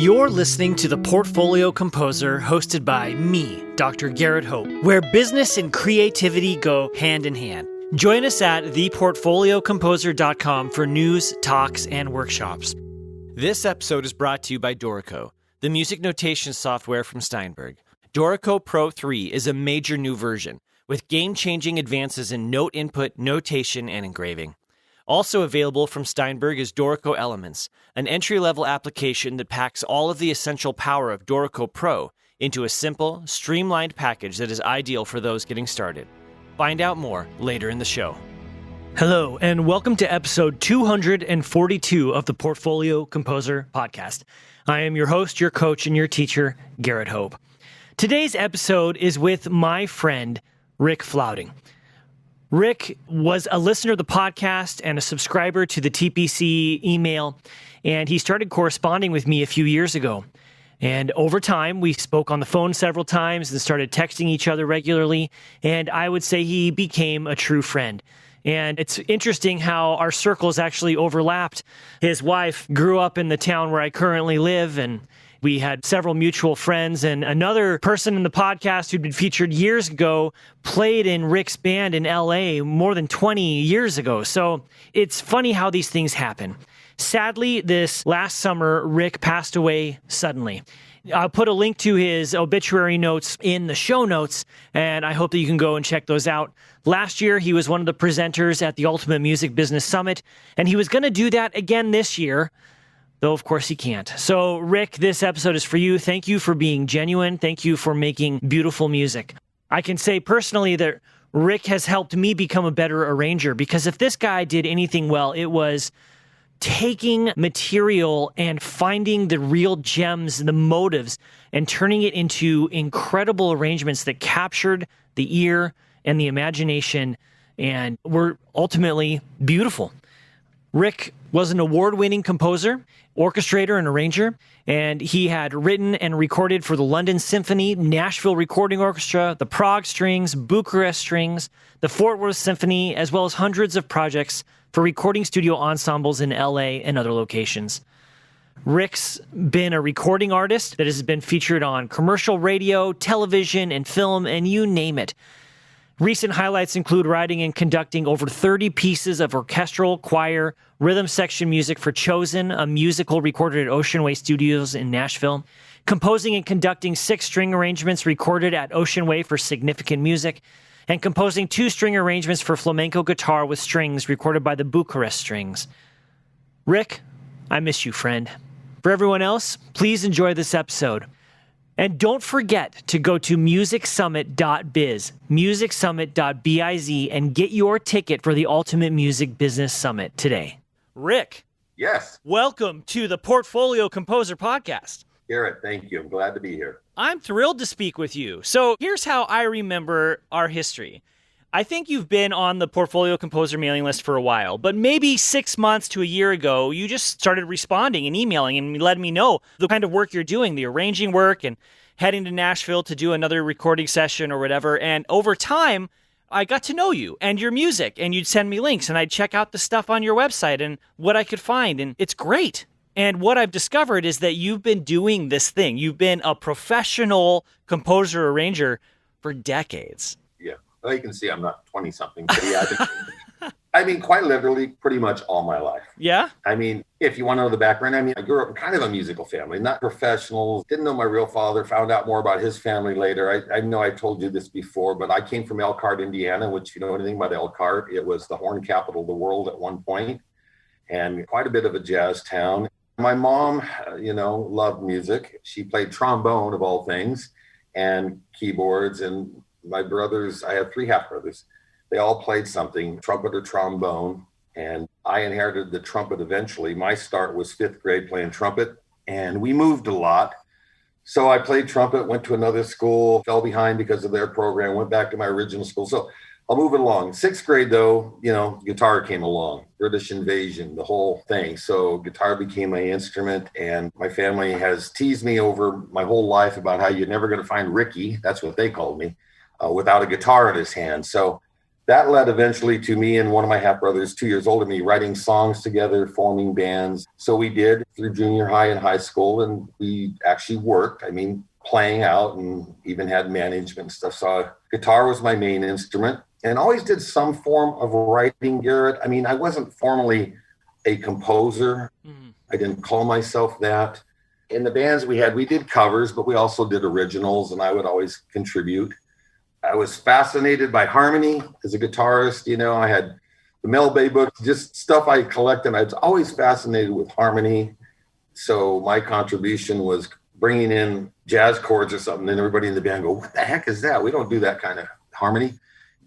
You're listening to The Portfolio Composer, hosted by me, Dr. Garrett Hope, where business and creativity go hand in hand. Join us at theportfoliocomposer.com for news, talks, and workshops. This episode is brought to you by Dorico, the music notation software from Steinberg. Dorico Pro 3 is a major new version with game-changing advances in note input, notation, and engraving. Also available from Steinberg is Dorico Elements, an entry-level application that packs all of the essential power of Dorico Pro into a simple, streamlined package that is ideal for those getting started. Find out more later in the show. Hello, and welcome to episode 242 of the Portfolio Composer podcast. I am your host, your coach, and your teacher, Garrett Hope. Today's episode is with my friend, Ric Flauding. Ric was a listener of the podcast and a subscriber to the TPC email, and he started corresponding with me a few years ago. And over time, we spoke on the phone several times and started texting each other regularly, and I would say he became a true friend. And it's interesting how our circles actually overlapped. His wife grew up in the town where I currently live, and we had several mutual friends, and another person in the podcast who'd been featured years ago played in Ric's band in LA more than 20 years ago. So it's funny how these things happen. Sadly, this last summer, Ric passed away suddenly. I'll put a link to his obituary notes in the show notes, and I hope that you can go and check those out. Last year, he was one of the presenters at the Ultimate Music Business Summit, and he was going to do that again this year, though of course he can't. So Ric, this episode is for you. Thank you for being genuine. Thank you for making beautiful music. I can say personally that Ric has helped me become a better arranger, because if this guy did anything well, it was taking material and finding the real gems, the motives, and turning it into incredible arrangements that captured the ear and the imagination and were ultimately beautiful. Ric was an award-winning composer, orchestrator, and arranger, and he had written and recorded for the London Symphony, Nashville Recording Orchestra, the Prague Strings, Bucharest Strings, the Fort Worthy Symphony, as well as hundreds of projects for recording studio ensembles in LA and other locations. Ric's been a recording artist that has been featured on commercial radio, television, and film, and you name it. Recent highlights include writing and conducting over 30 pieces of orchestral, choir, rhythm section music for Chosen, a musical recorded at Ocean Way Studios in Nashville, composing and conducting 6 string arrangements recorded at Ocean Way for Significant Music, and composing 2 string arrangements for flamenco guitar with strings recorded by the Bucharest Strings. Ric, I miss you, friend. For everyone else, please enjoy this episode. And don't forget to go to musicsummit.biz, musicsummit.biz, and get your ticket for the Ultimate Music Business Summit today. Ric. Yes. Welcome to the Portfolio Composer podcast. Garrett, thank you. I'm glad to be here. I'm thrilled to speak with you. So here's how I remember our history. I think you've been on the Portfolio Composer mailing list for a while, but maybe 6 months to a year ago, you just started responding and emailing and letting me know the kind of work you're doing, the arranging work, and heading to Nashville to do another recording session or whatever. And over time, I got to know you and your music, and you'd send me links, and I'd check out the stuff on your website and what I could find, and it's great. And what I've discovered is that you've been doing this thing. You've been a professional composer arranger for decades. Yeah. Well, you can see I'm not 20-something. But yeah, I mean, quite literally, pretty much all my life. Yeah? I mean, if you want to know the background, I grew up in kind of a musical family, not professionals. Didn't know my real father, found out more about his family later. I know I told you this before, but I came from Elkhart, Indiana, which, if you know anything about Elkhart, it was the horn capital of the world at one point, and quite a bit of a jazz town. My mom, loved music. She played trombone, of all things, and keyboards. And my brothers, I have 3 half-brothers. They all played something, trumpet or trombone. And I inherited the trumpet eventually. My start was 5th grade playing trumpet, and we moved a lot. So I played trumpet, went to another school, fell behind because of their program, went back to my original school. So I'll move it along. 6th grade, though, guitar came along, British invasion, the whole thing. So guitar became my instrument, and my family has teased me over my whole life about how you're never going to find Ricky, that's what they called me, without a guitar in his hand. So that led eventually to me and one of my half brothers, 2 years older than me, writing songs together, forming bands. So we did through junior high and high school, and we actually worked. I mean, playing out and even had management stuff. So guitar was my main instrument and always did some form of writing, Garrett. I mean, I wasn't formally a composer. Mm-hmm. I didn't call myself that. In the bands we had, we did covers, but we also did originals, and I would always contribute. I was fascinated by harmony as a guitarist. You know, I had the Mel Bay books, just stuff I collected. I was always fascinated with harmony. So my contribution was bringing in jazz chords or something, and everybody in the band go, what the heck is that? We don't do that kind of harmony.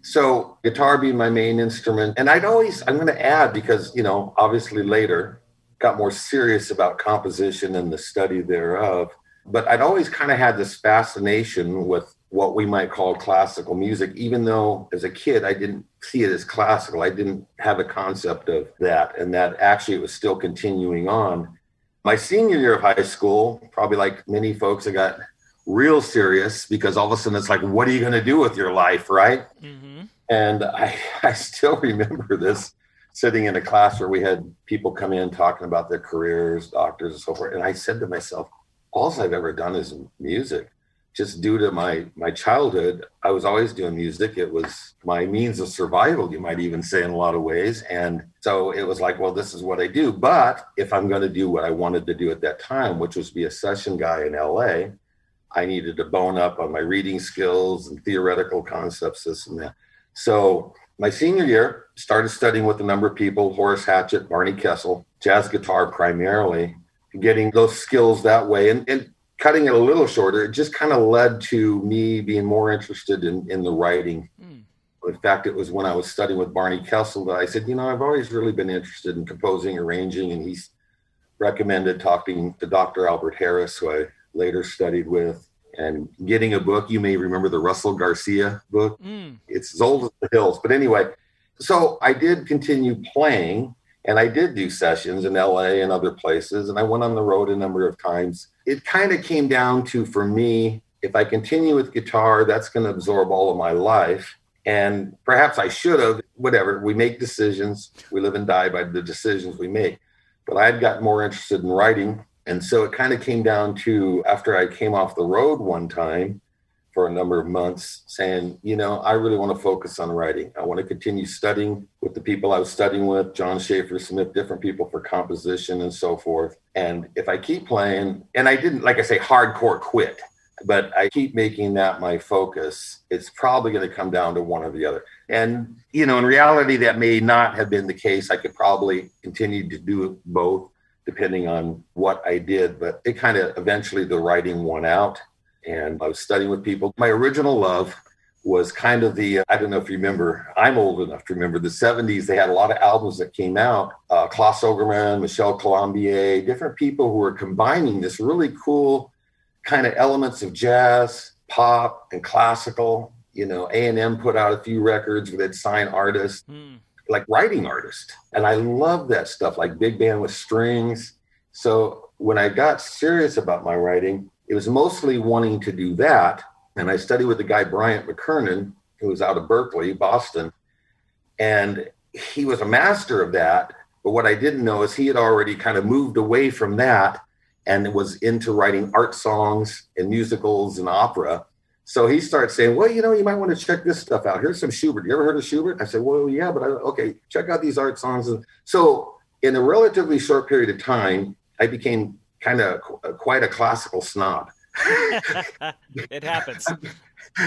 So guitar being my main instrument. And I'm going to add, because, you know, obviously later got more serious about composition and the study thereof. But I'd always kind of had this fascination with what we might call classical music, even though as a kid, I didn't see it as classical. I didn't have a concept of that, and that actually it was still continuing on. My senior year of high school, probably like many folks, I got real serious because all of a sudden it's like, what are you going to do with your life, right? Mm-hmm. And I still remember this, sitting in a class where we had people come in talking about their careers, doctors and so forth. And I said to myself, all I've ever done is music. Just due to my childhood, I was always doing music. It was my means of survival, you might even say, in a lot of ways. And so it was like, well, this is what I do. But if I'm going to do what I wanted to do at that time, which was be a session guy in LA, I needed to bone up on my reading skills and theoretical concepts, this and that. So my senior year, started studying with a number of people, Horace Hatchett, Barney Kessel, jazz guitar primarily, getting those skills that way. And cutting it a little shorter, it just kind of led to me being more interested in the writing. In fact, it was when I was studying with Barney Kessel that I said, you know, I've always really been interested in composing, arranging, and he's recommended talking to Dr. Albert Harris, who I later studied with, and getting a book. You may remember the Russell Garcia book. It's as old as the hills. But anyway, so I did continue playing, and I did do sessions in LA and other places, and I went on the road a number of times. It kind of came down to, for me, if I continue with guitar, that's going to absorb all of my life. And perhaps I should have, whatever. We make decisions. We live and die by the decisions we make. But I had gotten more interested in writing. And so it kind of came down to, after I came off the road one time for a number of months, saying, you know, I really want to focus on writing. I want to continue studying with the people I was studying with, John Schaefer Smith, different people for composition and so forth. And if I keep playing, and I didn't, like I say, hardcore quit, but I keep making that my focus, it's probably going to come down to one or the other. And, you know, in reality, that may not have been the case. I could probably continue to do both, depending on what I did. But it kind of eventually the writing won out. And I was studying with people. My original love was kind of the, I don't know if you remember, I'm old enough to remember the 70s. They had a lot of albums that came out. Klaus Ogerman, Michel Colombier, different people who were combining this really cool kind of elements of jazz, pop, and classical. You know, A&M put out a few records where they'd sign artists, like writing artists. And I love that stuff, like big band with strings. So when I got serious about my writing, it was mostly wanting to do that. And I studied with the guy, Bryant McKernan, who was out of Berkeley, Boston. And he was a master of that. But what I didn't know is he had already kind of moved away from that and was into writing art songs and musicals and opera. So he started saying, well, you know, you might want to check this stuff out. Here's some Schubert. You ever heard of Schubert? I said, well, yeah, but okay, check out these art songs. So in a relatively short period of time, I became kind of quite a classical snob. It happens.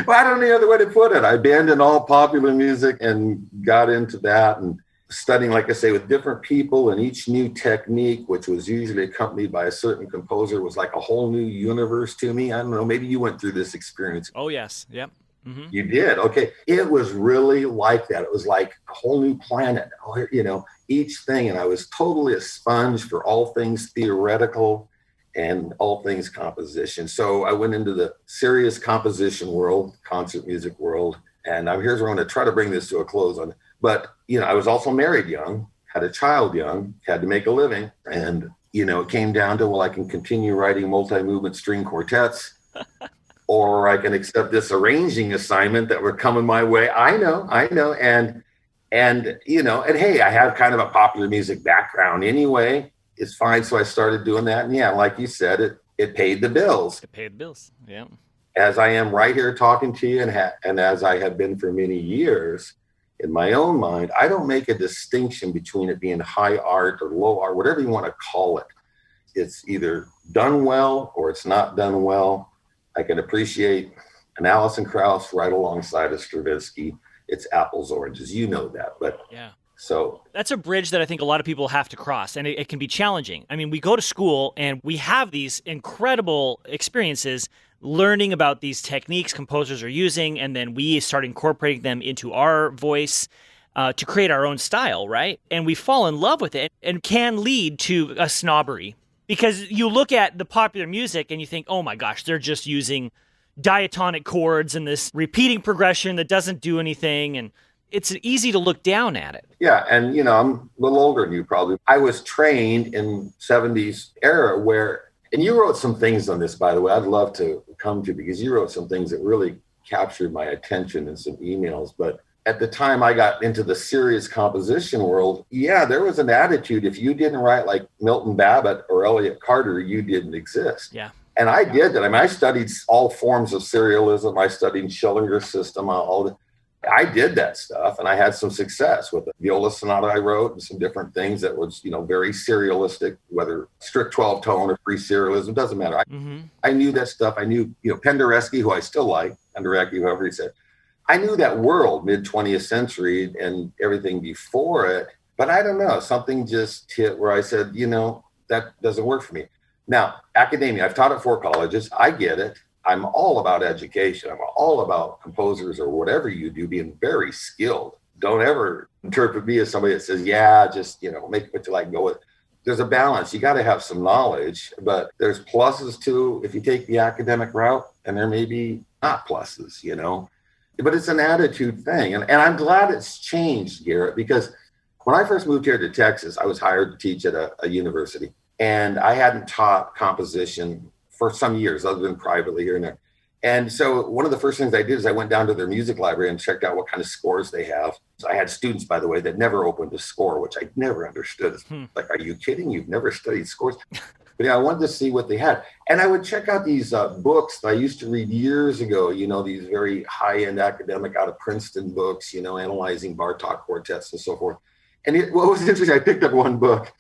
Well, I don't know the other way to put it. I abandoned all popular music and got into that and studying, like I say, with different people, and each new technique, which was usually accompanied by a certain composer, was like a whole new universe to me. I don't know, maybe you went through this experience. Oh, yes. Yep. Mm-hmm. You did. Okay. It was really like that. It was like a whole new planet, you know, each thing. And I was totally a sponge for all things theoretical and all things composition. So I went into the serious composition world, concert music world. And here's where I'm going to try to bring this to a close on. But, you know, I was also married young, had a child young, had to make a living. And, you know, it came down to, well, I can continue writing multi-movement string quartets, or I can accept this arranging assignment that were coming my way. I know. And hey, I have kind of a popular music background anyway. It's fine. So I started doing that. And yeah, like you said, it paid the bills. It paid the bills. Yeah. As I am right here talking to you, and as I have been for many years, in my own mind, I don't make a distinction between it being high art or low art, whatever you want to call it. It's either done well or it's not done well. I can appreciate an Alison Krauss right alongside of Stravinsky. It's apples, oranges, you know that. But yeah. So that's a bridge that I think a lot of people have to cross, and it can be challenging. I mean, we go to school and we have these incredible experiences learning about these techniques composers are using, and then we start incorporating them into our voice to create our own style, right? And we fall in love with it, and can lead to a snobbery, because you look at the popular music and you think, oh my gosh, they're just using diatonic chords and this repeating progression that doesn't do anything, and it's easy to look down at it. Yeah, and I'm a little older than you probably. I was trained in 70s era where, and you wrote some things on this, by the way, I'd love to come to, because you wrote some things that really captured my attention in some emails. But at the time I got into the serious composition world, yeah, there was an attitude. If you didn't write like Milton Babbitt or Elliott Carter, you didn't exist. Yeah. And I did that. I mean, I studied all forms of serialism. I studied Schillinger's system, I did that stuff, and I had some success with the viola sonata I wrote and some different things that was, very serialistic, whether strict 12 tone or free serialism, doesn't matter. I knew that stuff. I knew, Penderecki, who I still like, Penderecki, whoever he said. I knew that world, mid 20th century and everything before it, but I don't know, something just hit where I said, that doesn't work for me. Now, academia, I've taught at 4 colleges. I get it. I'm all about education. I'm all about composers or whatever you do being very skilled. Don't ever interpret me as somebody that says, yeah, just, make what you like, go with it. There's a balance. You got to have some knowledge, but there's pluses too if you take the academic route, and there may be not pluses, but it's an attitude thing. And I'm glad it's changed, Garrett, because when I first moved here to Texas, I was hired to teach at a university, and I hadn't taught composition for some years, other than privately here and there. And so one of the first things I did is I went down to their music library and checked out what kind of scores they have. So I had students, by the way, that never opened a score, which I never understood. Like, are you kidding? You've never studied scores? But yeah, I wanted to see what they had. And I would check out these books that I used to read years ago, these very high-end academic out of Princeton books, analyzing Bartók quartets and so forth. And what was interesting, I picked up one book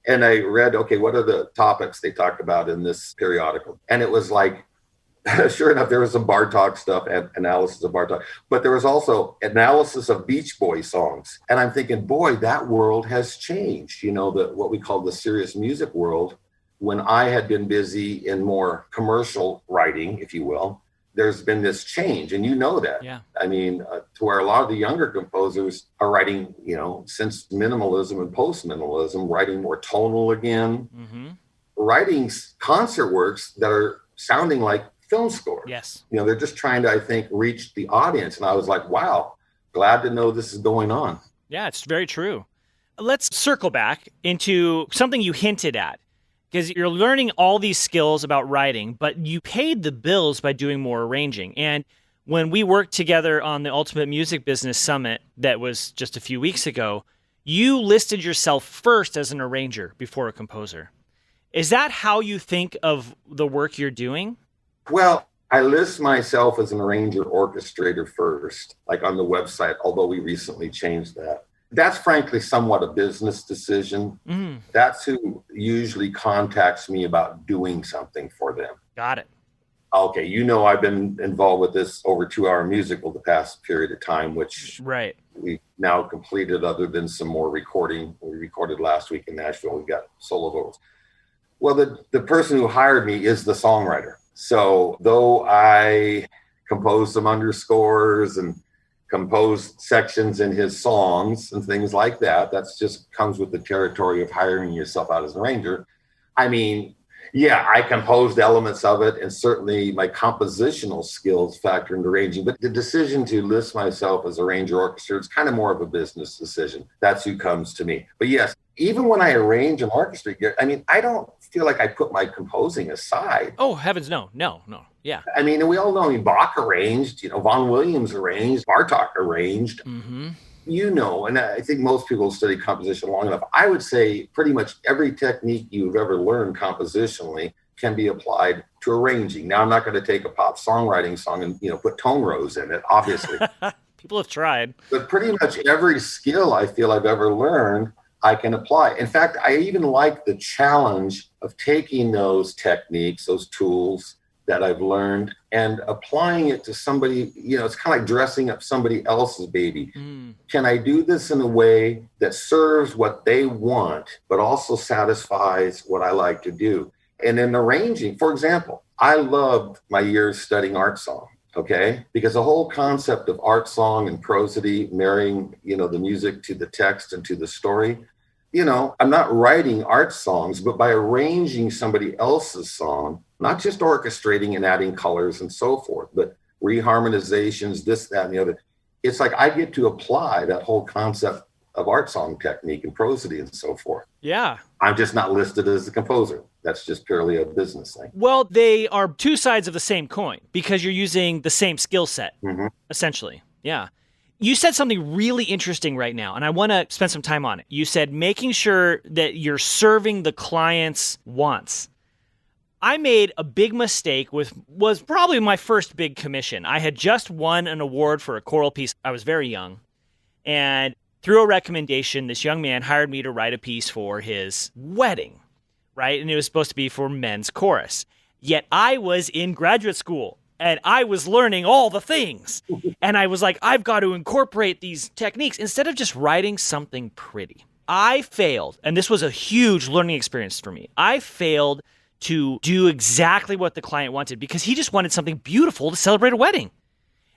and I read, okay, what are the topics they talked about in this periodical? And it was like, sure enough, there was some Bartók stuff and analysis of Bartók, but there was also analysis of Beach Boys songs. And I'm thinking, boy, that world has changed, what we call the serious music world. When I had been busy in more commercial writing, if you will, there's been this change, and that. Yeah. I mean, to where a lot of the younger composers are writing, since minimalism and post-minimalism, writing more tonal again, writing concert works that are sounding like film scores. Yes. They're just trying to, I think, reach the audience. And I was like, wow, glad to know this is going on. Yeah, it's very true. Let's circle back into something you hinted at. Because you're learning all these skills about writing, but you paid the bills by doing more arranging. And when we worked together on the Ultimate Music Business Summit that was just a few weeks ago, you listed yourself first as an arranger before a composer. Is that how you think of the work you're doing? Well, I list myself as an arranger orchestrator first, like on the website, although we recently changed that. That's frankly somewhat a business decision. That's who usually contacts me about doing something for them. Got it. Okay, I've been involved with this over 2-hour musical the past period of time, which we now completed, other than some more recording. We recorded last week in Nashville. We got solo vocals. Well, the person who hired me is the songwriter. So though I compose some underscores and composed sections in his songs and things like that, that's just comes with the territory of hiring yourself out as an arranger. I mean, yeah, I composed elements of it, and certainly my compositional skills factor into arranging, but the decision to list myself as arranger orchestrator is kind of more of a business decision. That's who comes to me. But yes, even when I arrange an orchestra, I mean, I don't feel like I put my composing aside. Oh, heavens, no. Yeah. I mean, and we all know, Bach arranged, Vaughan Williams arranged, Bartok arranged, Mm-hmm. and I think most people study composition long enough. I would say pretty much every technique you've ever learned compositionally can be applied to arranging. Now, I'm not going to take a pop songwriting song and, put tone rows in it, obviously. People have tried. But pretty much every skill I feel I've ever learned, I can apply. In fact, I even like the challenge of taking those techniques, those tools that I've learned, and applying it to somebody. It's kind of like dressing up somebody else's baby. Can I do this in a way that serves what they want, but also satisfies what I like to do? And in arranging, for example, I loved my years studying art song. Okay, because the whole concept of art song and prosody, marrying, the music to the text and to the story, I'm not writing art songs, but by arranging somebody else's song, not just orchestrating and adding colors and so forth, but reharmonizations, this, that, and the other. It's like I get to apply that whole concept of art song technique and prosody and so forth. Yeah. I'm just not listed as a composer. That's just purely a business thing. Well, they are two sides of the same coin because you're using the same skill set, essentially. Yeah. You said something really interesting right now, and I want to spend some time on it. You said making sure that you're serving the client's wants. I made a big mistake with was probably my first big commission. I had just won an award for a choral piece. I was very young. And through a recommendation, this young man hired me to write a piece for his wedding, right? And it was supposed to be for men's chorus. Yet I was in graduate school and I was learning all the things. And I was like, I've got to incorporate these techniques instead of just writing something pretty. I failed, and this was a huge learning experience for me. I failed to do exactly what the client wanted because he just wanted something beautiful to celebrate a wedding.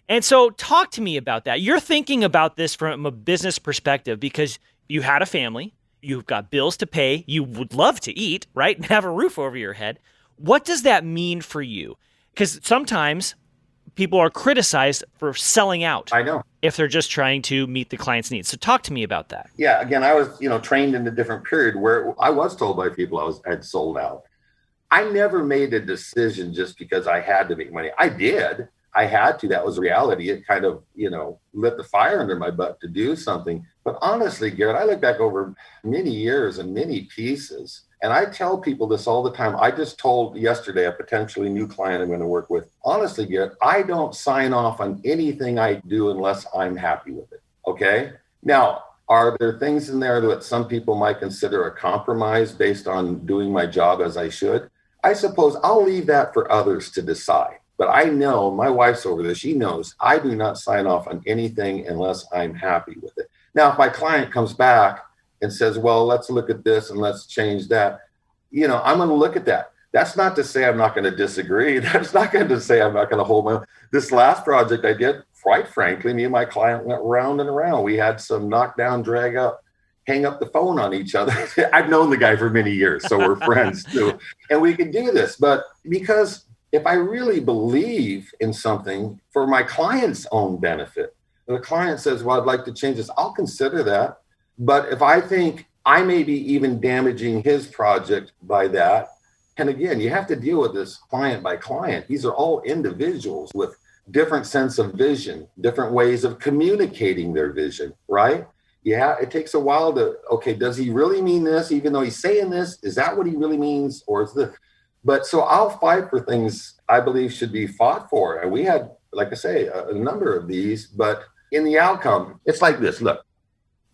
And so talk to me about that. You're thinking about this from a business perspective because you had a family, you've got bills to pay, you would love to eat, right? And have a roof over your head. What does that mean for you? Because sometimes people are criticized for selling out. I know. If they're just trying to meet the client's needs. So talk to me about that. Yeah, again, I was, trained in a different period where I was told by people I had sold out. I never made a decision just because I had to make money. I did. I had to. That was reality. It kind of, lit the fire under my butt to do something. But honestly, Garrett, I look back over many years and many pieces, and I tell people this all the time. I just told yesterday a potentially new client I'm going to work with. Honestly, Garrett, I don't sign off on anything I do unless I'm happy with it. Okay? Now, are there things in there that some people might consider a compromise based on doing my job as I should? I suppose I'll leave that for others to decide. But I know, my wife's over this, she knows I do not sign off on anything unless I'm happy with it. Now, if my client comes back and says, well, let's look at this and let's change that, I'm going to look at that. That's not to say I'm not going to disagree. That's not going to say I'm not going to hold my own. This last project I did, quite frankly, me and my client went round and around. We had some knockdown, drag up, hang up the phone on each other. I've known the guy for many years, so we're friends too. And we can do this, but because if I really believe in something for my client's own benefit, the client says, well, I'd like to change this, I'll consider that. But if I think I may be even damaging his project by that, and again, you have to deal with this client by client. These are all individuals with different sense of vision, different ways of communicating their vision, right? Yeah, it takes a while to, okay, does he really mean this? Even though he's saying this, is that what he really means? Or is this? But so I'll fight for things I believe should be fought for. And we had, like I say, a number of these, but in the outcome, it's like this. Look,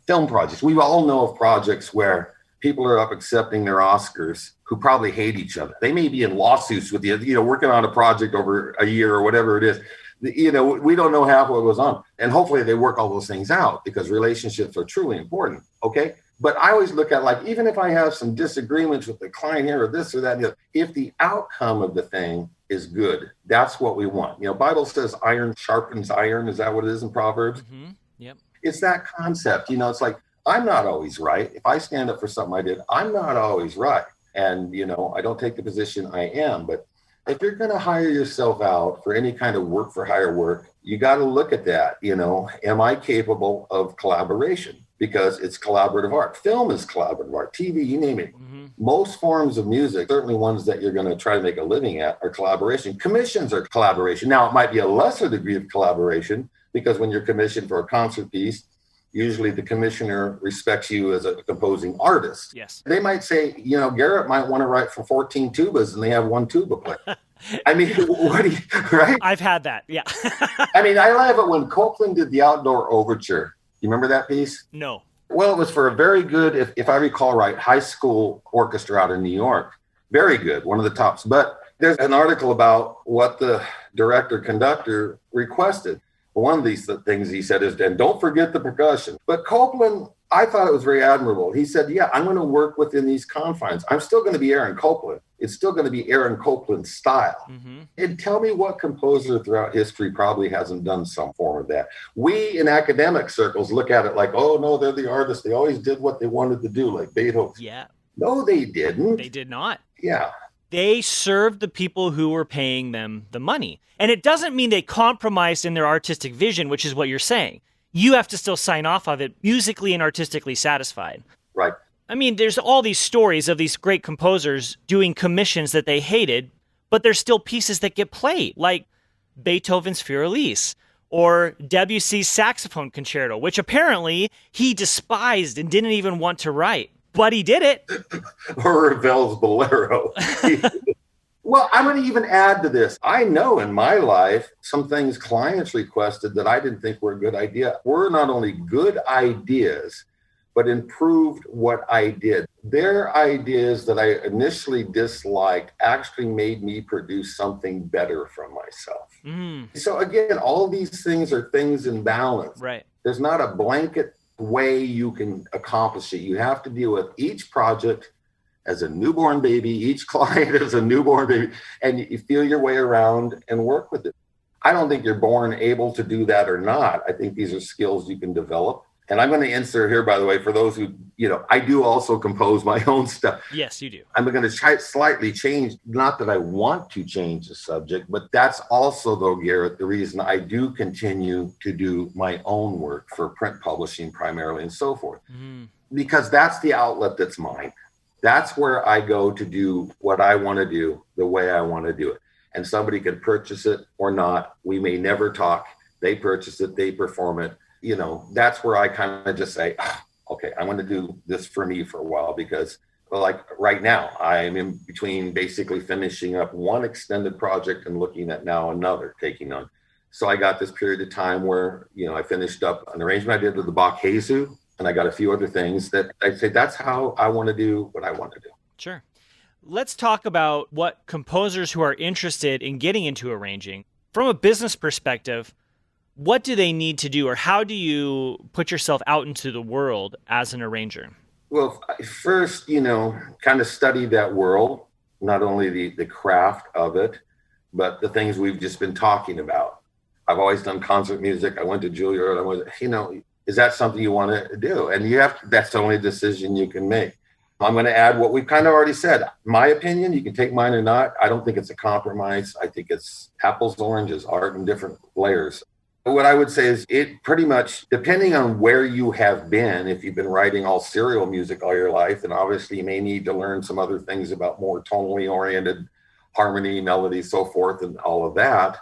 film projects. We all know of projects where people are up accepting their Oscars who probably hate each other. They may be in lawsuits with you, working on a project over a year or whatever it is. We don't know half what goes on. And hopefully they work all those things out because relationships are truly important. Okay. But I always look at, like, even if I have some disagreements with the client here or this or that, if the outcome of the thing is good, that's what we want. Bible says iron sharpens iron. Is that what it is in Proverbs? Mm-hmm. Yep. It's that concept. It's like, I'm not always right. If I stand up for something I did, I'm not always right. And, I don't take the position I am. But if you're going to hire yourself out for any kind of work for hire work, you got to look at that. Am I capable of collaboration? Because it's collaborative art. Film is collaborative art. TV, you name it. Mm-hmm. Most forms of music, certainly ones that you're going to try to make a living at, are collaboration. Commissions are collaboration. Now, it might be a lesser degree of collaboration because when you're commissioned for a concert piece, usually the commissioner respects you as a composing artist. Yes. They might say, Garrett might want to write for 14 tubas and they have one tuba player. I mean, what do you, right? I've had that, yeah. I mean, I love it when Copeland did the Outdoor Overture. You remember that piece? No. Well, it was for a very good, if I recall right, high school orchestra out in New York. Very good, one of the tops. But there's an article about what the director conductor requested. One of these things he said is, and don't forget the percussion. But Copeland, I thought it was very admirable. He said, yeah, I'm going to work within these confines. I'm still going to be Aaron Copland. It's still going to be Aaron Copland's style. Mm-hmm. And tell me what composer throughout history probably hasn't done some form of that. We in academic circles look at it like, oh, no, they're the artists. They always did what they wanted to do, like Beethoven. Yeah. No, they didn't. They did not. Yeah. They served the people who were paying them the money. And it doesn't mean they compromised in their artistic vision, which is what you're saying. You have to still sign off of it musically and artistically satisfied. Right. I mean, there's all these stories of these great composers doing commissions that they hated, but there's still pieces that get played, like Beethoven's Für Elise or Debussy's Saxophone Concerto, which apparently he despised and didn't even want to write. But he did it. Or Ravel's Bolero. Well, I'm going to even add to this. I know in my life, some things clients requested that I didn't think were a good idea were not only good ideas, but improved what I did. Their ideas that I initially disliked actually made me produce something better from myself. So again, all these things are things in balance. Right. There's not a blanket way you can accomplish it. You have to deal with each project as a newborn baby, each client as a newborn baby, and you feel your way around and work with it. I don't think you're born able to do that or not. I think these are skills you can develop. And I'm going to insert here, by the way, for those who, I do also compose my own stuff. Yes, you do. I'm going to try slightly change, not that I want to change the subject, but that's also, though, Garrett, the reason I do continue to do my own work for print publishing primarily and so forth. Because that's the outlet that's mine. That's where I go to do what I want to do the way I want to do it. And somebody can purchase it or not. We may never talk. They purchase it, they perform it. That's where I kind of just say, okay, I'm going to do this for me for a while because like right now, I'm in between basically finishing up one extended project and looking at now another taking on. So I got this period of time where, I finished up an arrangement I did with the Bach Jesu, and I got a few other things that I'd say that's how I want to do what I want to do. Sure. Let's talk about what composers who are interested in getting into arranging, from a business perspective, what do they need to do, or how do you put yourself out into the world as an arranger? Well, first, kind of study that world, not only the craft of it, but the things we've just been talking about. I've always done concert music. I went to Juilliard. Is that something you want to do? And that's the only decision you can make. I'm going to add what we've kind of already said. My opinion, you can take mine or not. I don't think it's a compromise. I think it's apples, oranges, art in different layers. What I would say is it pretty much, depending on where you have been, if you've been writing all serial music all your life, then obviously you may need to learn some other things about more tonally oriented harmony, melody, so forth, and all of that.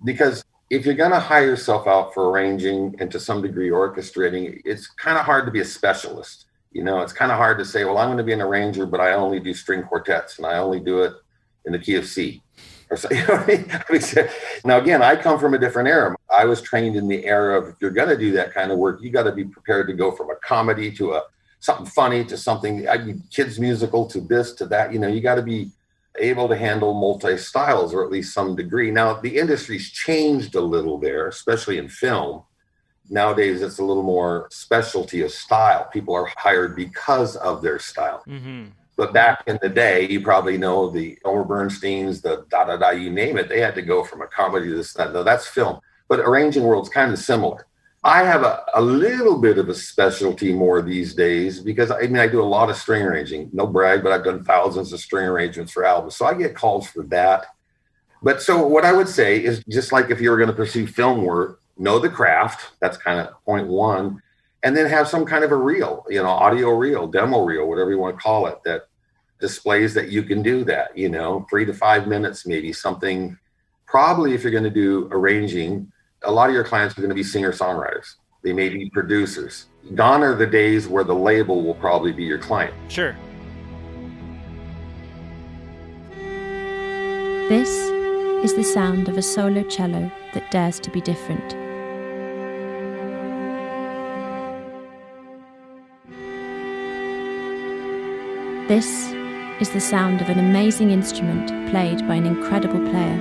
Because if you're going to hire yourself out for arranging and to some degree orchestrating, it's kind of hard to be a specialist. It's kind of hard to say, well, I'm going to be an arranger, but I only do string quartets and I only do it in the key of C. Or so, Now, again, I come from a different era. I was trained in the era of if you're going to do that kind of work, you got to be prepared to go from a comedy to something funny to something, kids musical to this to that. You got to be able to handle multi-styles or at least some degree. Now, the industry's changed a little there, especially in film. Nowadays, it's a little more specialty of style. People are hired because of their style. Mm-hmm. But back in the day, you probably know the Elmer Bernstein's, the da-da-da, you name it. They had to go from a comedy to this, that. No, that's film. But arranging world's kind of similar. I have a little bit of a specialty more these days because, I do a lot of string arranging. No brag, but I've done thousands of string arrangements for albums. So I get calls for that. But so what I would say is just like if you were going to pursue film work, know the craft. That's kind of point one. And then have some kind of a reel, audio reel, demo reel, whatever you want to call it, that displays that you can do that, 3 to 5 minutes, maybe something. Probably if you're going to do arranging, a lot of your clients are going to be singer-songwriters. They may be producers. Gone are the days where the label will probably be your client. Sure. This is the sound of a solo cello that dares to be different. This is the sound of an amazing instrument played by an incredible player.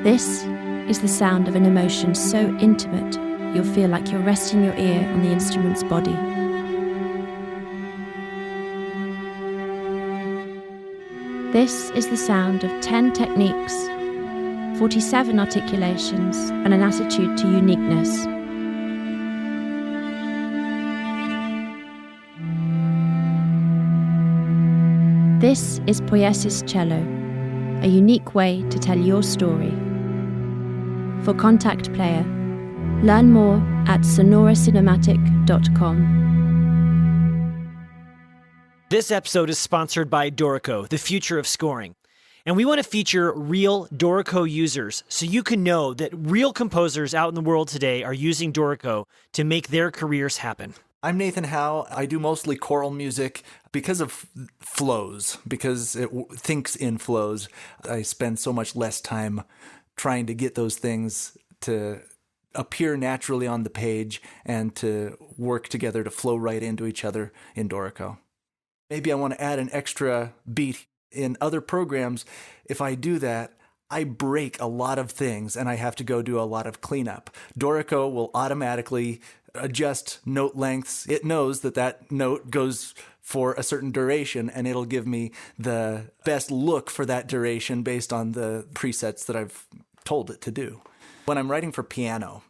This is the sound of an emotion so intimate you'll feel like you're resting your ear on the instrument's body. This is the sound of 10 techniques, 47 articulations, and an attitude to uniqueness. This is Poiesis Cello, a unique way to tell your story. For Contact Player, learn more at sonoracinematic.com. This episode is sponsored by Dorico, the future of scoring. And we want to feature real Dorico users so you can know that real composers out in the world today are using Dorico to make their careers happen. I'm Nathan Howe. I do mostly choral music because of flows, because it thinks in flows. I spend so much less time trying to get those things to appear naturally on the page and to work together to flow right into each other in Dorico. Maybe I want to add an extra beat. In other programs, if I do that, I break a lot of things and I have to go do a lot of cleanup. Dorico will automatically adjust note lengths. It knows that that note goes for a certain duration, and it'll give me the best look for that duration based on the presets that I've told it to do. When I'm writing for piano,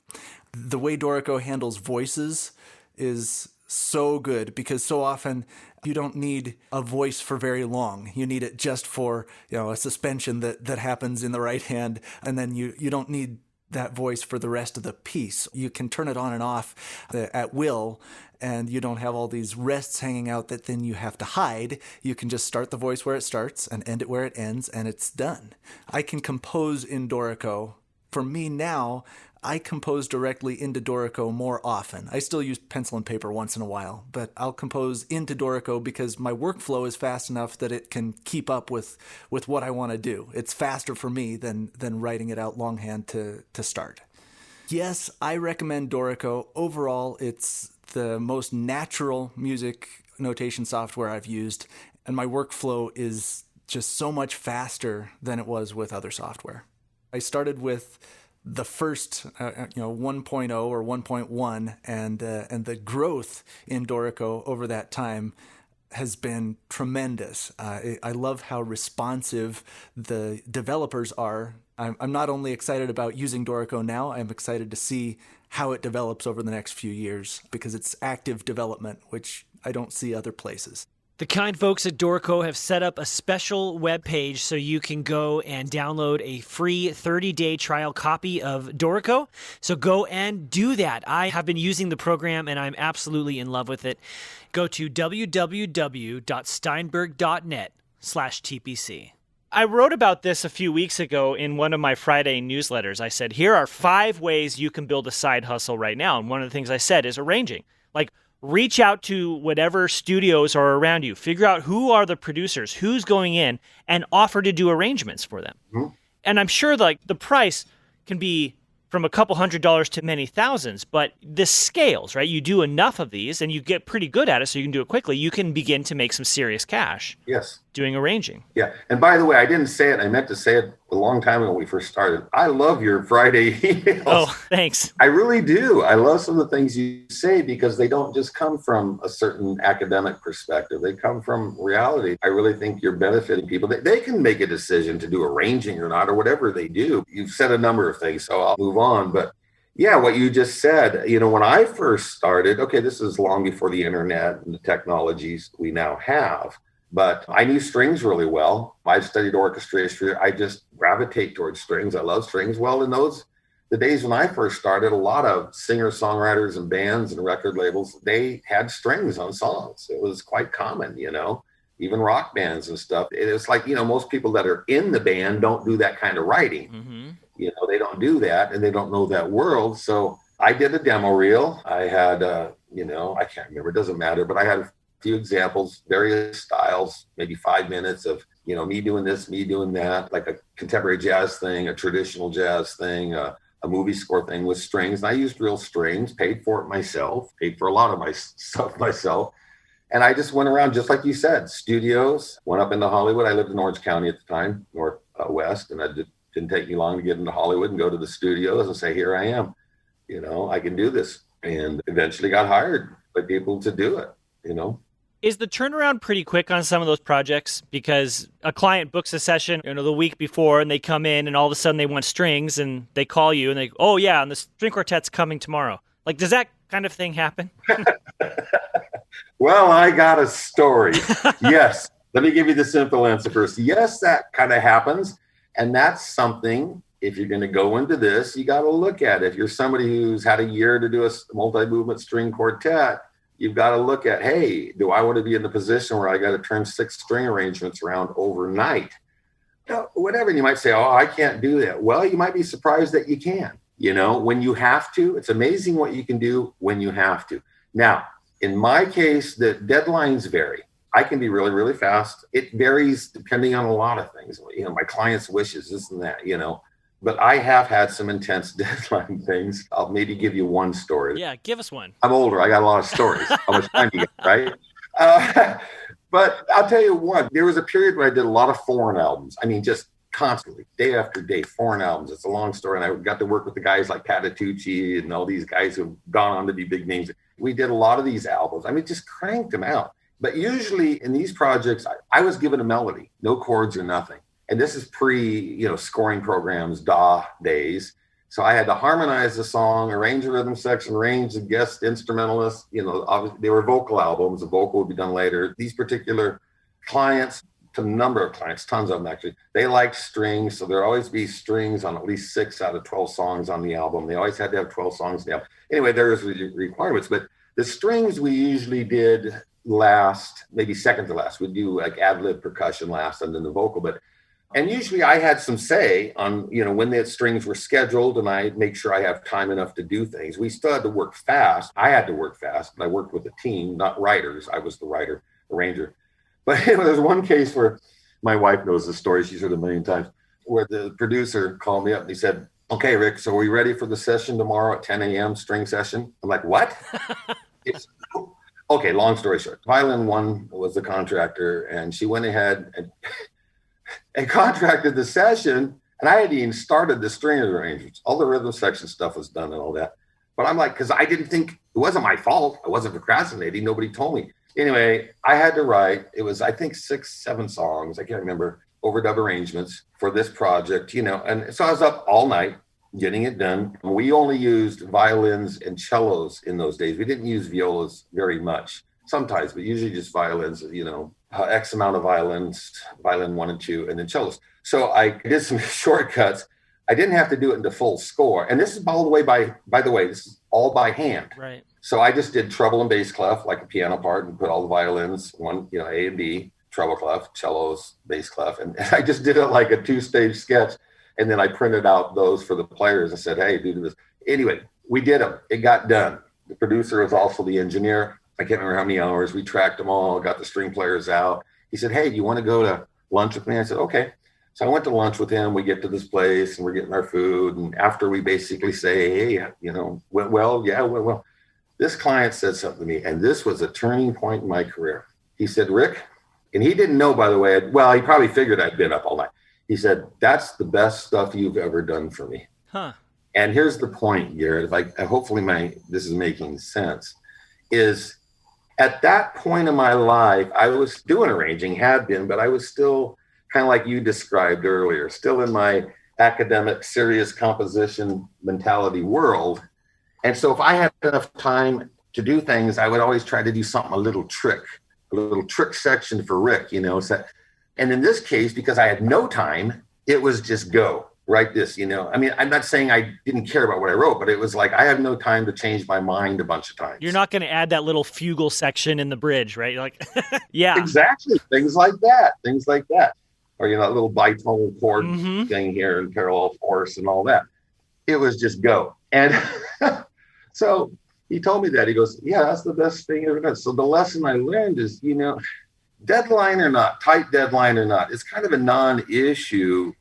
the way Dorico handles voices is so good because so often you don't need a voice for very long. You need it just for, a suspension that happens in the right hand, and then you don't need that voice for the rest of the piece. You can turn it on and off at will, and you don't have all these rests hanging out that then you have to hide. You can just start the voice where it starts and end it where it ends, and it's done. I can compose in Dorico. For me now, I compose directly into Dorico more often. I still use pencil and paper once in a while, but I'll compose into Dorico because my workflow is fast enough that it can keep up with what I want to do. It's faster for me than writing it out longhand to start. Yes, I recommend Dorico. Overall, it's the most natural music notation software I've used, and my workflow is just so much faster than it was with other software. I started with the first, 1.0 or 1.1, and the growth in Dorico over that time has been tremendous. I love how responsive the developers are. I'm not only excited about using Dorico now, I'm excited to see how it develops over the next few years because it's active development, which I don't see other places. The kind folks at Dorico have set up a special web page so you can go and download a free 30-day trial copy of Dorico. So go and do that. I have been using the program and I'm absolutely in love with it. Go to www.steinberg.net/TPC. I wrote about this a few weeks ago in one of my Friday newsletters. I said, here are 5 ways you can build a side hustle right now. And one of the things I said is arranging. Reach out to whatever studios are around you. Figure out who are the producers, who's going in, and offer to do arrangements for them. Mm-hmm. And I'm sure the price can be from a couple $100s to many thousands, but this scales, right? You do enough of these and you get pretty good at it so you can do it quickly. You can begin to make some serious cash. Yes. Doing arranging. Yeah. And by the way, I didn't say it. I meant to say it a long time ago when we first started. I love your Friday emails. Oh, thanks. I really do. I love some of the things you say because they don't just come from a certain academic perspective. They come from reality. I really think you're benefiting people. They can make a decision to do arranging or not, or whatever they do. You've said a number of things, so I'll move on. But yeah, what you just said, when I first started, okay, this is long before the internet and the technologies we now have. But I knew strings really well. I've studied orchestration. I just gravitate towards strings. I love strings. Well, in those the days when I first started, a lot of singer-songwriters and bands and record labels, they had strings on songs. It was quite common, even rock bands and stuff. It's like, most people that are in the band don't do that kind of writing. Mm-hmm. They don't do that, and they don't know that world. So I did a demo reel. I had, I can't remember, it doesn't matter, but I had a few examples, various styles, maybe 5 minutes of, me doing this, me doing that, like a contemporary jazz thing, a traditional jazz thing, a movie score thing with strings. And I used real strings, paid for it myself, paid for a lot of my stuff myself. And I just went around, just like you said, studios, went up into Hollywood. I lived in Orange County at the time, northwest, and it didn't take me long to get into Hollywood and go to the studios and say, here I am, I can do this. And eventually got hired by people to do it, Is the turnaround pretty quick on some of those projects? Because a client books a session, the week before, and they come in and all of a sudden they want strings and they call you and they, oh yeah, and the string quartet's coming tomorrow. Like, does that kind of thing happen? Well, I got a story. Yes. Let me give you the simple answer first. Yes, that kind of happens. And that's something, if you're going to go into this, you got to look at it. If you're somebody who's had a year to do a multi-movement string quartet, you've got to look at, hey, do I want to be in the position where I got to turn 6 string arrangements around overnight? Whatever. And you might say, oh, I can't do that. Well, you might be surprised that you can. When you have to, it's amazing what you can do when you have to. Now, in my case, the deadlines vary. I can be really, really fast. It varies depending on a lot of things. My client's wishes, this and that, But I have had some intense deadline things. I'll maybe give you one story. Yeah, give us one. I'm older. I got a lot of stories. How much time do you got, right? But I'll tell you one. There was a period where I did a lot of foreign albums. I mean, just constantly, day after day, foreign albums. It's a long story. And I got to work with the guys like Patitucci and all these guys who've gone on to be big names. We did a lot of these albums. I mean, just cranked them out. But usually in these projects, I was given a melody, no chords or nothing. And this is pre, scoring programs, DAW days. So I had to harmonize the song, arrange the rhythm section, arrange the guest instrumentalists. Obviously they were vocal albums. The vocal would be done later. These particular clients, a number of clients, tons of them actually, they liked strings. So there'd always be strings on at least 6 out of 12 songs on the album. They always had to have 12 songs in the album. Anyway, there's requirements. But the strings we usually did last, maybe second to last. We'd do like ad-lib percussion last and then the vocal. And usually I had some say on, when the strings were scheduled, and I make sure I have time enough to do things. We still had to work fast. I had to work fast, but I worked with a team, not writers. I was the writer, arranger. But there's one case where my wife knows the story. She's heard it a million times, where the producer called me up and he said, okay, Rick, so are we ready for the session tomorrow at 10 a.m. string session? I'm like, what? Okay, long story short. Violin 1 was the contractor, and she went ahead and contracted the session, and I hadn't even started the string arrangements. All the rhythm section stuff was done and all that. But I'm like, because I didn't think, it wasn't my fault. I wasn't procrastinating. Nobody told me. Anyway, I had to write, it was, I think 6, 7 songs, I can't remember, overdub arrangements for this project, and so I was up all night getting it done. We only used violins and cellos in those days. We didn't use violas very much, sometimes, but usually just violins, X amount of violins, violin 1 and 2, and then cellos. So I did some shortcuts. I didn't have to do it into full score. And this is all the way by the way, this is all by hand. Right. So I just did treble and bass clef, like a piano part, and put all the violins, one, A and B, treble clef, cellos, bass clef. And I just did it like a 2-stage sketch. And then I printed out those for the players and said, hey, do this. Anyway, we did them. It got done. The producer was also the engineer. I can't remember how many hours. We tracked them all, got the string players out. He said, hey, do you want to go to lunch with me? I said, okay. So I went to lunch with him. We get to this place and we're getting our food. And after we basically say, hey, went well. Yeah, went well. This client said something to me, and this was a turning point in my career. He said, Rick, and he didn't know, by the way, he probably figured I'd been up all night. He said, that's the best stuff you've ever done for me. Huh. And here's the point, Garrett, hopefully this is making sense, is at that point in my life, I was doing arranging, had been, but I was still kind of like you described earlier, still in my academic, serious composition mentality world. And so if I had enough time to do things, I would always try to do something, a little trick section for Rick, So, and in this case, because I had no time, it was just go. write this, I mean, I'm not saying I didn't care about what I wrote, but it was like, I have no time to change my mind a bunch of times. You're not going to add that little fugal section in the bridge, right? You're like, yeah. Exactly. Things like that. Or, a little bitonal chord thing here in parallel fourths and all that. It was just go. And so he told me that. He goes, yeah, that's the best thing ever done. So the lesson I learned is, deadline or not, tight deadline or not, it's kind of a non-issue.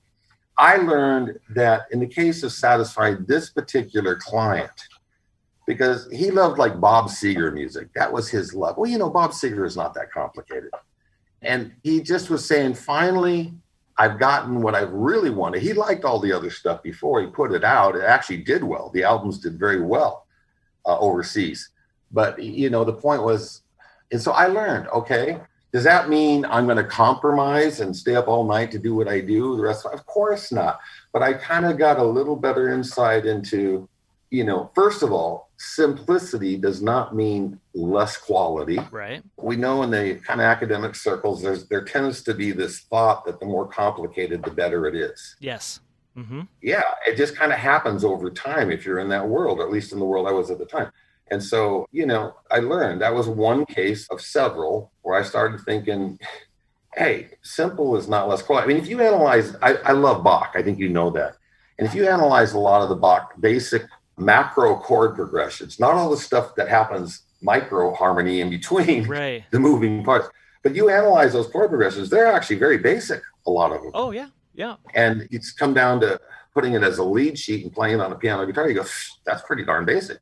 I learned that in the case of satisfying this particular client, because he loved like Bob Seger music. That was his love. Well, Bob Seger is not that complicated. And he just was saying, finally, I've gotten what I really wanted. He liked all the other stuff before he put it out. It actually did well. The albums did very well overseas. But, the point was, and so I learned, okay, does that mean I'm going to compromise and stay up all night to do what I do the rest of course not. But I kind of got a little better insight into, first of all, simplicity does not mean less quality. Right. We know in the kind of academic circles, there tends to be this thought that the more complicated, the better it is. Yes. Mm-hmm. Yeah, it just kind of happens over time if you're in that world, or at least in the world I was at the time. And so, I learned that was one case of several where I started thinking, hey, simple is not less quality. I mean, if you analyze, I love Bach. I think you know that. And if you analyze a lot of the Bach basic macro chord progressions, not all the stuff that happens micro harmony in between right. the moving parts, but you analyze those chord progressions, they're actually very basic, a lot of them. Oh, yeah. Yeah. And it's come down to putting it as a lead sheet and playing on a piano guitar. You go, that's pretty darn basic.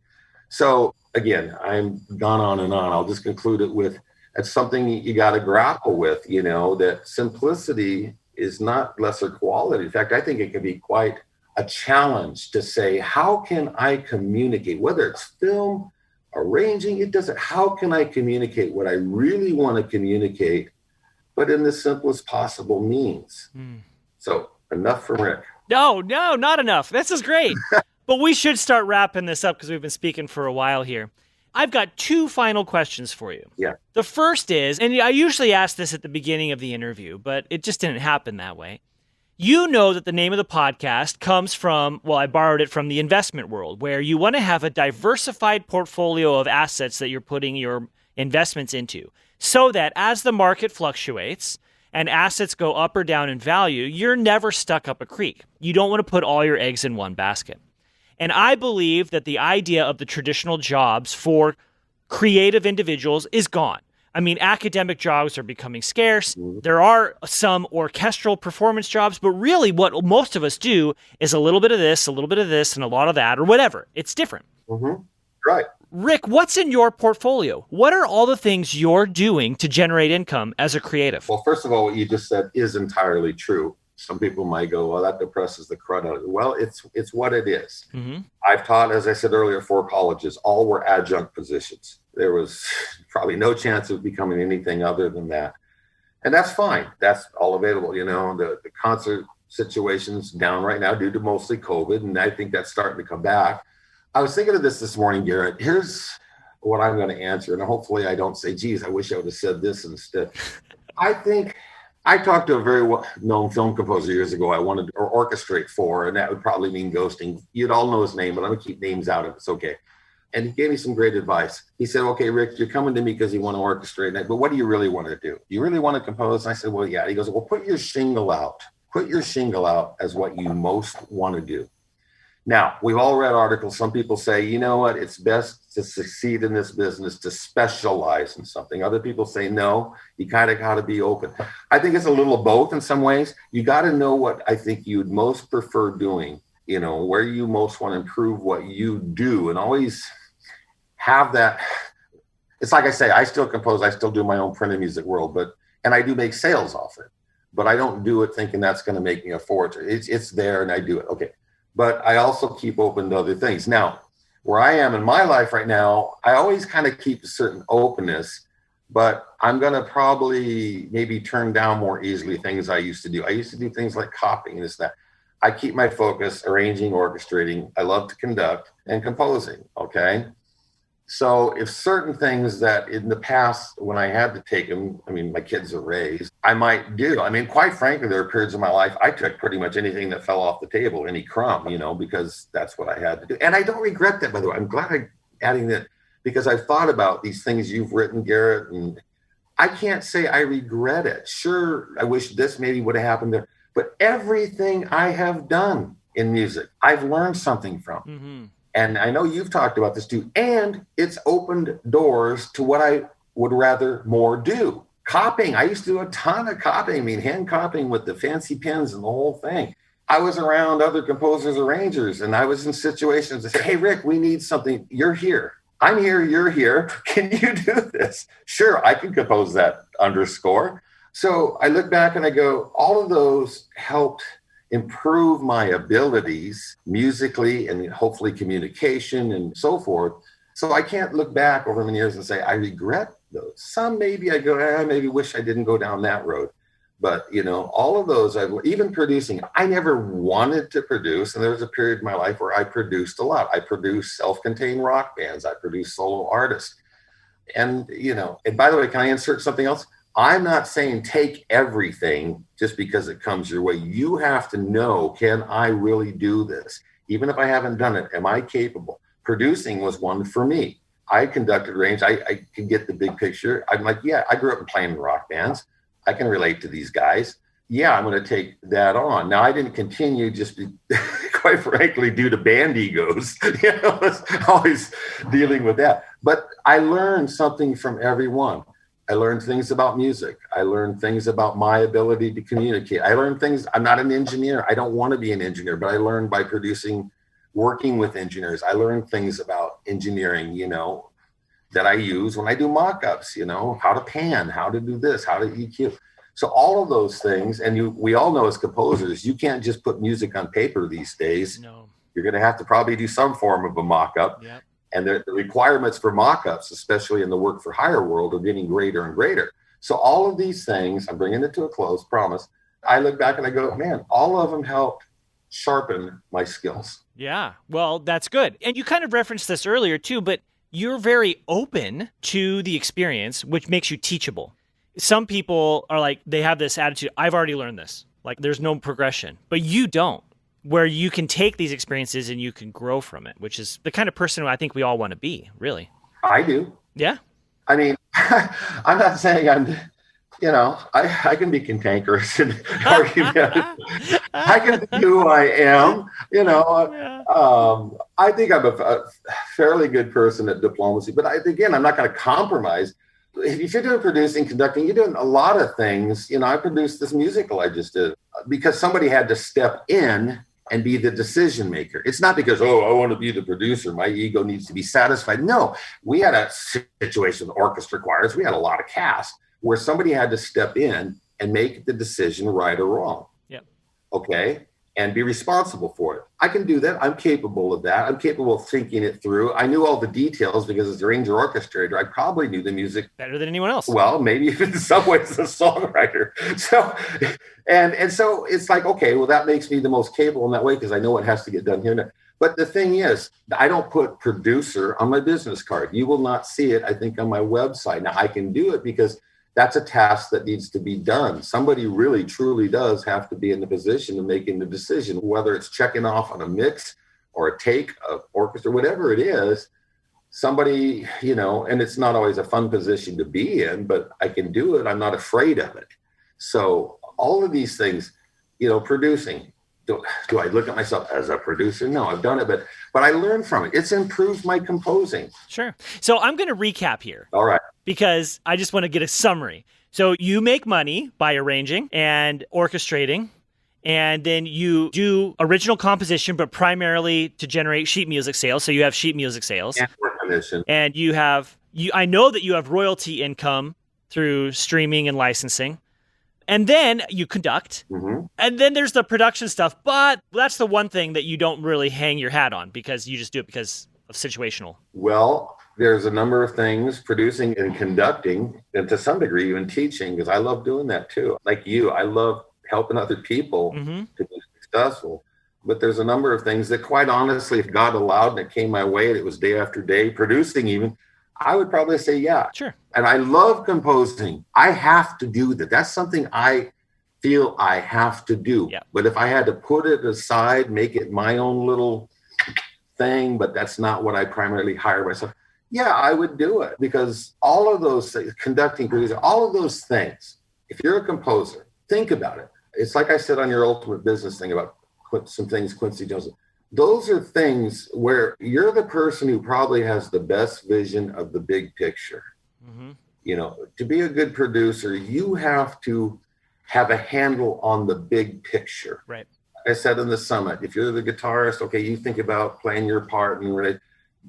So again, I'm gone on and on. I'll just conclude it with, it's something you got to grapple with, that simplicity is not lesser quality. In fact, I think it can be quite a challenge to say, how can I communicate, whether it's film, arranging, it doesn't, how can I communicate what I really want to communicate, but in the simplest possible means? So enough from Rick. No, not enough. This is great. But we should start wrapping this up because we've been speaking for a while here. I've got two final questions for you. Yeah. The first is, and I usually ask this at the beginning of the interview, but it just didn't happen that way. You know that the name of the podcast comes from, well, I borrowed it from the investment world, where you want to have a diversified portfolio of assets that you're putting your investments into, so that as the market fluctuates and assets go up or down in value, you're never stuck up a creek. You don't want to put all your eggs in one basket. And I believe that the idea of the traditional jobs for creative individuals is gone. I mean, academic jobs are becoming scarce. There are some orchestral performance jobs, but really what most of us do is a little bit of this, a little bit of this, and a lot of that, or whatever. It's different. Mm-hmm. Right. Rick, what's in your portfolio? What are all the things you're doing to generate income as a creative? Well, first of all, what you just said is entirely true. Some people might go, well, that depresses the crud out of it. Well, it's what it is. Mm-hmm. I've taught, as I said earlier, 4 colleges. All were adjunct positions. There was probably no chance of becoming anything other than that. And that's fine. That's all available. The concert situation's down right now due to mostly COVID. And I think that's starting to come back. I was thinking of this morning, Garrett. Here's what I'm going to answer. And hopefully I don't say, geez, I wish I would have said this instead. I think I talked to a very well-known film composer years ago I wanted to orchestrate for, and that would probably mean ghosting. You'd all know his name, but I'm going to keep names out if it's okay. And he gave me some great advice. He said, okay, Rick, you're coming to me because you want to orchestrate, but what do you really want to do? You really want to compose? And I said, well, yeah. He goes, well, put your shingle out. Put your shingle out as what you most want to do. Now, we've all read articles. Some people say, you know what, it's best to succeed in this business, to specialize in something. Other people say, no, you kind of got to be open. I think it's a little of both in some ways. You got to know what I think you'd most prefer doing, where you most want to improve what you do, and always have that. It's like I say, I still compose, I still do my own printed music world, and I do make sales off it, but I don't do it thinking that's going to make me a fortune. It's there and I do it. Okay. But I also keep open to other things. Now, where I am in my life right now, I always kind of keep a certain openness, but I'm going to probably maybe turn down more easily things I used to do. I used to do things like copying and this, that. I keep my focus, arranging, orchestrating. I love to conduct and composing. Okay. So if certain things that in the past, when I had to take them, I mean, my kids are raised, I might do. I mean, quite frankly, there are periods of my life, I took pretty much anything that fell off the table, any crumb, because that's what I had to do. And I don't regret that, by the way. I'm glad I'm adding that, because I've thought about these things you've written, Garrett, and I can't say I regret it. Sure, I wish this maybe would have happened there, but everything I have done in music, I've learned something from. Mm-hmm. And I know you've talked about this too. And it's opened doors to what I would rather more do. Copying. I used to do a ton of copying. I mean, hand copying with the fancy pens and the whole thing. I was around other composers, arrangers, and I was in situations that say, hey, Rick, we need something. You're here. I'm here. You're here. Can you do this? Sure, I can compose that underscore. So I look back and I go, all of those helped improve my abilities musically and hopefully communication and so forth. So I can't look back over many years and say, I regret those. Some maybe I go, I maybe wish I didn't go down that road. But, all of those, even producing, I never wanted to produce. And there was a period in my life where I produced a lot. I produced self-contained rock bands. I produced solo artists. And, and by the way, can I insert something else? I'm not saying take everything just because it comes your way. You have to know, can I really do this? Even if I haven't done it, am I capable? Producing was one for me. I conducted range. I can get the big picture. I'm like, yeah, I grew up playing in rock bands. I can relate to these guys. Yeah, I'm going to take that on. Now, I didn't continue quite frankly, due to band egos. I was always dealing with that. But I learned something from everyone. I learned things about music. I learned things about my ability to communicate. I learned things. I'm not an engineer. I don't want to be an engineer, but I learned by producing, working with engineers. I learned things about engineering, that I use when I do mock-ups, how to pan, how to do this, how to EQ. So all of those things, and we all know as composers, you can't just put music on paper these days. No. You're going to have to probably do some form of a mock-up. Yep. And the requirements for mock-ups, especially in the work for hire world, are getting greater and greater. So all of these things, I'm bringing it to a close, promise. I look back and I go, man, all of them helped sharpen my skills. Yeah, well, that's good. And you kind of referenced this earlier too, but you're very open to the experience, which makes you teachable. Some people are like, they have this attitude, I've already learned this. Like there's no progression, but you don't. Where you can take these experiences and you can grow from it, which is the kind of person who I think we all want to be, really. I do. Yeah. I mean, I'm not saying I'm, I can be cantankerous and argumentative. I can be who I am, I think I'm a fairly good person at diplomacy, but again, I'm not going to compromise. If you're doing producing, conducting, you're doing a lot of things. I produced this musical I just did because somebody had to step in and be the decision maker. It's not because, I want to be the producer. My ego needs to be satisfied. No, we had a situation with orchestra choirs. We had a lot of cast where somebody had to step in and make the decision right or wrong. Yep. Okay. And be responsible for it. I can do that. I'm capable of that. I'm capable of thinking it through. I knew all the details because as the arranger orchestrator, I probably knew the music better than anyone else. Well, maybe in some ways a songwriter. So, and so it's like, okay, well, that makes me the most capable in that way because I know what has to get done here. But the thing is, I don't put producer on my business card. You will not see it, I think, on my website. Now, I can do it because that's a task that needs to be done. Somebody really, truly does have to be in the position of making the decision, whether it's checking off on a mix or a take of orchestra, whatever it is. Somebody, and it's not always a fun position to be in, but I can do it. I'm not afraid of it. So all of these things, producing, do I look at myself as a producer? No, I've done it, but I learned from it. It's improved my composing. Sure. So I'm going to recap here. All right. Because I just want to get a summary. So you make money by arranging and orchestrating, and then you do original composition, but primarily to generate sheet music sales. So you have sheet music sales. And recognition. And I know that you have royalty income through streaming and licensing. And then you conduct. Mm-hmm. And then there's the production stuff. But that's the one thing that you don't really hang your hat on because you just do it because of situational. Well, there's a number of things, producing and conducting, and to some degree even teaching, because I love doing that too. Like you, I love helping other people to be successful. But there's a number of things that, quite honestly, if God allowed and it came my way and it was day after day producing even, I would probably say, yeah. Sure. And I love composing. I have to do that. That's something I feel I have to do. Yeah. But if I had to put it aside, make it my own little thing, but that's not what I primarily hire myself. Yeah, I would do it, because all of those things, conducting, producing, all of those things, if you're a composer, think about it. It's like I said on your ultimate business thing about some things Quincy Jones. Those are things where you're the person who probably has the best vision of the big picture. Mm-hmm. You know, to be a good producer, you have to have a handle on the big picture. Right. I said in the summit, if you're the guitarist, okay, you think about playing your part and really,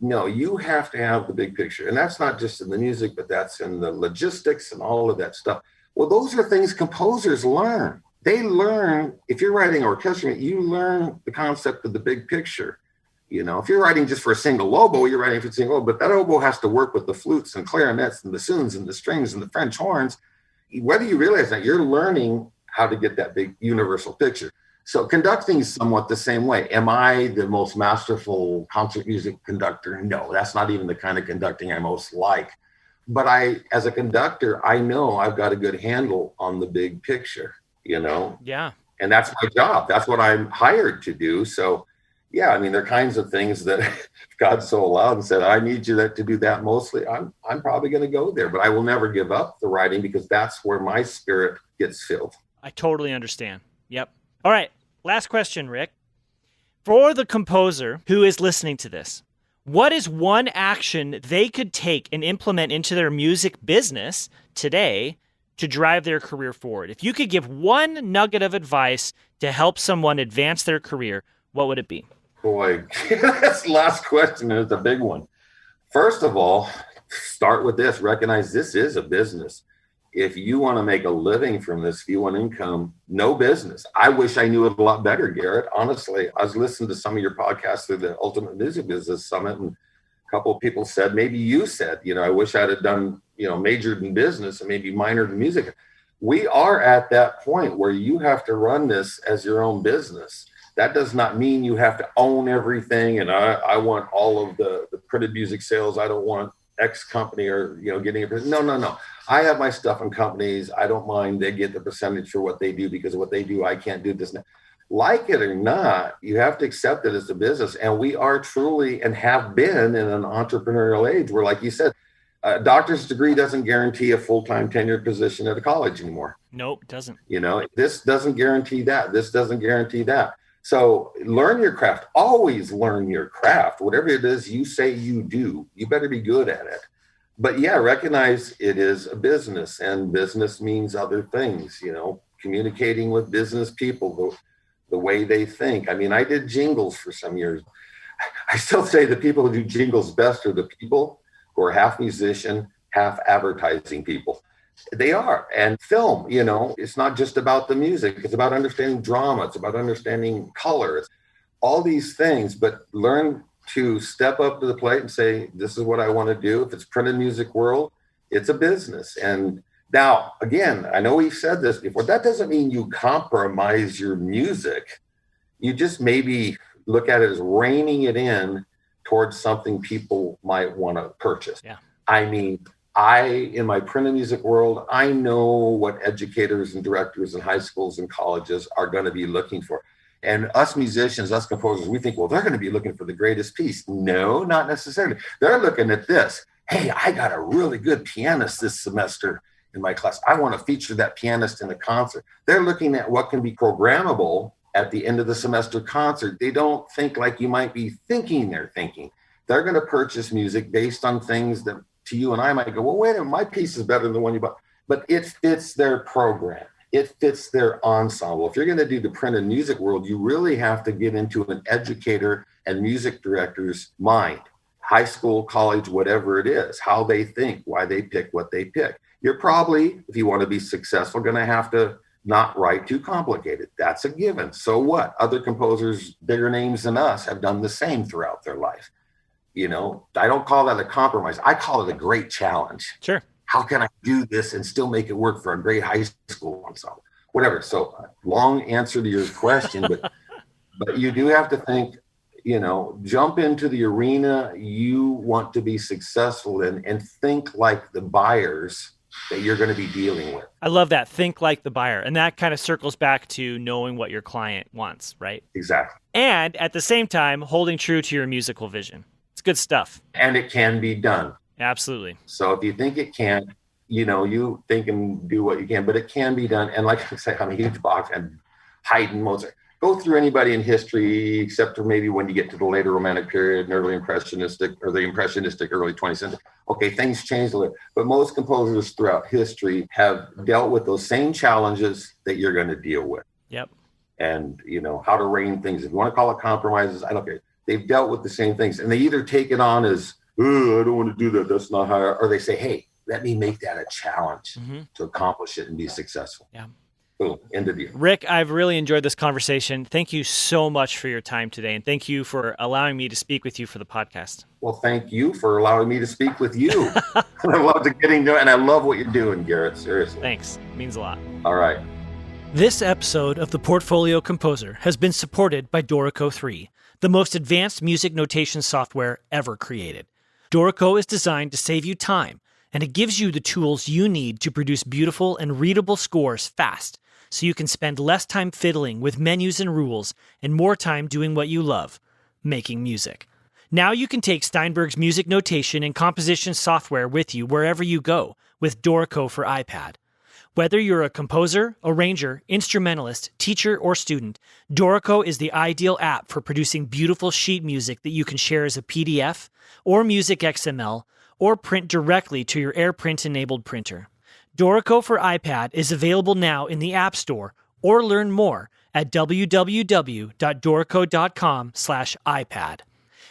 no, you have to have the big picture. And that's not just in the music, but that's in the logistics and all of that stuff. Well, those are things composers learn. They learn, if you're writing orchestra, you learn the concept of the big picture. You know, if you're writing just for a single oboe, you're writing for a single oboe, but that oboe has to work with the flutes and clarinets and bassoons and the strings and the French horns. Whether you realize that, you're learning how to get that big universal picture. So conducting is somewhat the same way. Am I the most masterful concert music conductor? No, that's not even the kind of conducting I most like. But as a conductor, I know I've got a good handle on the big picture, you know? Yeah. And that's my job. That's what I'm hired to do. So, yeah, I mean, there are kinds of things that God so allowed and said, I need you to do that mostly. I'm probably going to go there, but I will never give up the writing, because that's where my spirit gets filled. I totally understand. Yep. All right. Last question, Rick. For the composer who is listening to this, what is one action they could take and implement into their music business today to drive their career forward? If you could give one nugget of advice to help someone advance their career, what would it be? Boy, this last question is a big one. First of all, start with this. Recognize this is a business. If you want to make a living from this, if you want income, no business. I wish I knew it a lot better, Garrett. Honestly, I was listening to some of your podcasts through the Ultimate Music Business Summit, and a couple of people said, maybe you said, I wish I'd have done, majored in business and maybe minored in music. We are at that point where you have to run this as your own business. That does not mean you have to own everything. And I want all of the printed music sales. I don't want X company or, getting it. No. I have my stuff in companies. I don't mind. They get the percentage for what they do, because of what they do, I can't do this now. Like it or not, you have to accept it as a business. And we are truly and have been in an entrepreneurial age where, like you said, a doctor's degree doesn't guarantee a full-time tenured position at a college anymore. Nope, it doesn't. This doesn't guarantee that. This doesn't guarantee that. So learn your craft. Always learn your craft. Whatever it is you say you do, you better be good at it. But yeah, recognize it is a business, and business means other things, communicating with business people, the way they think. I mean, I did jingles for some years. I still say the people who do jingles best are the people who are half musician, half advertising people. They are. And film, it's not just about the music. It's about understanding drama. It's about understanding color. It's all these things, but learn to step up to the plate and say, this is what I want to do. If it's printed music world, it's a business. And now, again, I know we've said this before. That doesn't mean you compromise your music. You just maybe look at it as reining it in towards something people might want to purchase. Yeah. I mean, in my printed music world, I know what educators and directors in high schools and colleges are going to be looking for. And us musicians, us composers, we think, well, they're going to be looking for the greatest piece. No, not necessarily. They're looking at this. Hey, I got a really good pianist this semester in my class. I want to feature that pianist in a concert. They're looking at what can be programmable at the end of the semester concert. They don't think like you might be thinking they're thinking. They're going to purchase music based on things that to you and I might go, well, wait a minute, my piece is better than the one you bought. But it fits their program. It fits their ensemble. If you're going to do the printed music world, you really have to get into an educator and music director's mind. High school, college, whatever it is, how they think, why they pick what they pick. You're probably, if you want to be successful, going to have to not write too complicated. That's a given. So what? Other composers, bigger names than us, have done the same throughout their life. I don't call that a compromise. I call it a great challenge. Sure. How can I do this and still make it work for a great high school ensemble? Whatever. So long answer to your question, but But you do have to think, jump into the arena you want to be successful in and think like the buyers that you're going to be dealing with. I love that. Think like the buyer. And that kind of circles back to knowing what your client wants, right? Exactly. And at the same time, holding true to your musical vision. It's good stuff. And it can be done. Absolutely. So if you think it can't, you think and do what you can, but it can be done. And like I say, I'm a huge Bach and Haydn, Mozart. Go through anybody in history, except for maybe when you get to the later Romantic period and early Impressionistic, or the Impressionistic early 20th century. Okay, things changed a little, but most composers throughout history have dealt with those same challenges that you're going to deal with. Yep. And, how to rein things. If you want to call it compromises, I don't care. They've dealt with the same things. And they either take it on as, oh, I don't want to do that. That's not how, or they say, hey, let me make that a challenge to accomplish it and be successful. Yeah. Boom, end of the year. Rick, I've really enjoyed this conversation. Thank you so much for your time today. And thank you for allowing me to speak with you for the podcast. Well, thank you for allowing me to speak with you. I love getting to it, and I love what you're doing, Garrett. Seriously. Thanks. It means a lot. All right. This episode of The Portfolio Composer has been supported by Dorico 3, the most advanced music notation software ever created. Dorico is designed to save you time, and it gives you the tools you need to produce beautiful and readable scores fast, so you can spend less time fiddling with menus and rules and more time doing what you love, making music. Now you can take Steinberg's music notation and composition software with you wherever you go with Dorico for iPad. Whether you're a composer, arranger, instrumentalist, teacher, or student, Dorico is the ideal app for producing beautiful sheet music that you can share as a PDF or music XML or print directly to your AirPrint-enabled printer. Dorico for iPad is available now in the App Store, or learn more at www.dorico.com/iPad.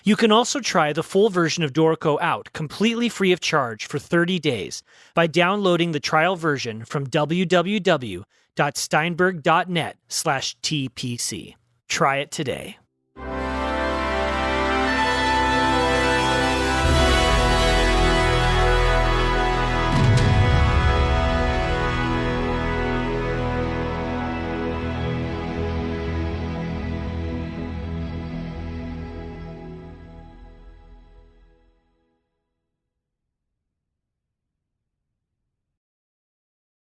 You can also try the full version of Dorico out completely free of charge for 30 days by downloading the trial version from www.steinberg.net/TPC. Try it today.